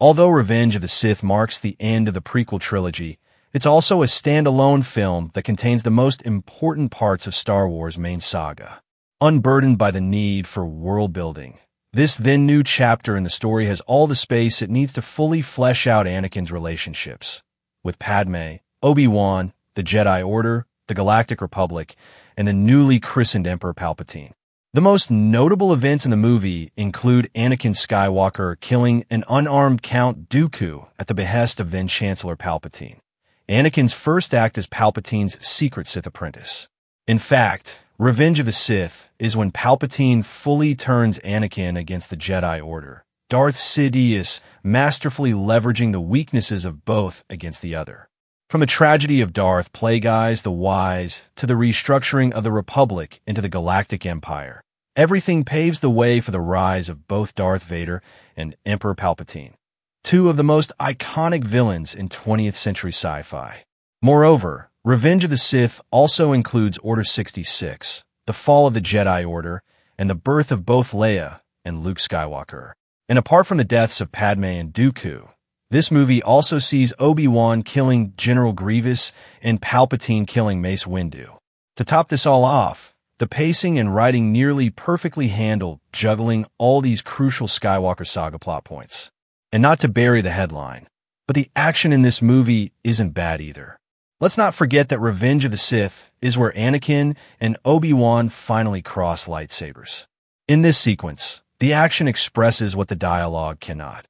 Although Revenge of the Sith marks the end of the prequel trilogy, it's also a standalone film that contains the most important parts of Star Wars' main saga. Unburdened by the need for world-building, this then new chapter in the story has all the space it needs to fully flesh out Anakin's relationships with Padme, Obi-Wan, the Jedi Order, the Galactic Republic, and the newly christened Emperor Palpatine. The most notable events in the movie include Anakin Skywalker killing an unarmed Count Dooku at the behest of then-Chancellor Palpatine, Anakin's first act as Palpatine's secret Sith apprentice. In fact, Revenge of the Sith is when Palpatine fully turns Anakin against the Jedi Order, Darth Sidious masterfully leveraging the weaknesses of both against the other. From the tragedy of Darth Plagueis the Wise to the restructuring of the Republic into the Galactic Empire, everything paves the way for the rise of both Darth Vader and Emperor Palpatine, two of the most iconic villains in 20th century sci-fi. Moreover, Revenge of the Sith also includes Order 66, the fall of the Jedi Order, and the birth of both Leia and Luke Skywalker. And apart from the deaths of Padme and Dooku, this movie also sees Obi-Wan killing General Grievous and Palpatine killing Mace Windu. To top this all off, the pacing and writing nearly perfectly handle juggling all these crucial Skywalker Saga plot points. And not to bury the headline, but the action in this movie isn't bad either. Let's not forget that Revenge of the Sith is where Anakin and Obi-Wan finally cross lightsabers. In this sequence, the action expresses what the dialogue cannot.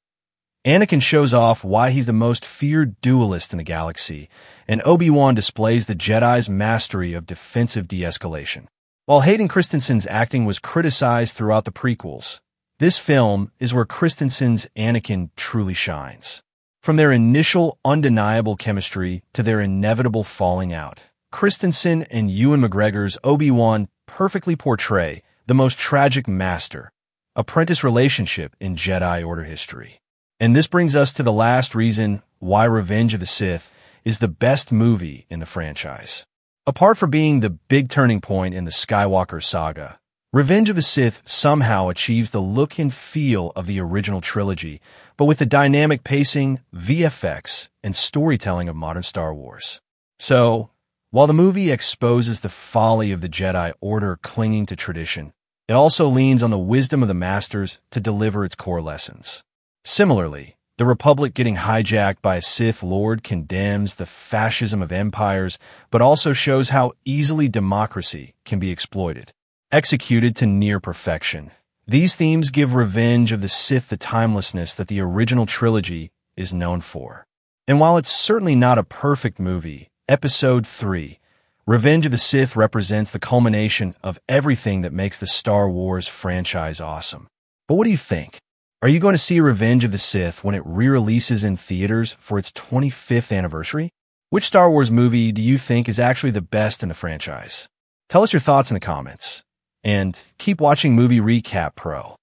Anakin shows off why he's the most feared duelist in the galaxy, and Obi-Wan displays the Jedi's mastery of defensive de-escalation. While Hayden Christensen's acting was criticized throughout the prequels, this film is where Christensen's Anakin truly shines. From their initial undeniable chemistry to their inevitable falling out, Christensen and Ewan McGregor's Obi-Wan perfectly portray the most tragic master-apprentice relationship in Jedi Order history. And this brings us to the last reason why Revenge of the Sith is the best movie in the franchise. Apart from being the big turning point in the Skywalker Saga, Revenge of the Sith somehow achieves the look and feel of the original trilogy, but with the dynamic pacing, VFX, and storytelling of modern Star Wars. So, while the movie exposes the folly of the Jedi Order clinging to tradition, it also leans on the wisdom of the Masters to deliver its core lessons. Similarly, the Republic getting hijacked by a Sith Lord condemns the fascism of empires, but also shows how easily democracy can be exploited, executed to near perfection. These themes give Revenge of the Sith the timelessness that the original trilogy is known for. And while it's certainly not a perfect movie, Episode 3, Revenge of the Sith represents the culmination of everything that makes the Star Wars franchise awesome. But what do you think? Are you going to see Revenge of the Sith when it re-releases in theaters for its 25th anniversary? Which Star Wars movie do you think is actually the best in the franchise? Tell us your thoughts in the comments. And keep watching Movie Recap Pro.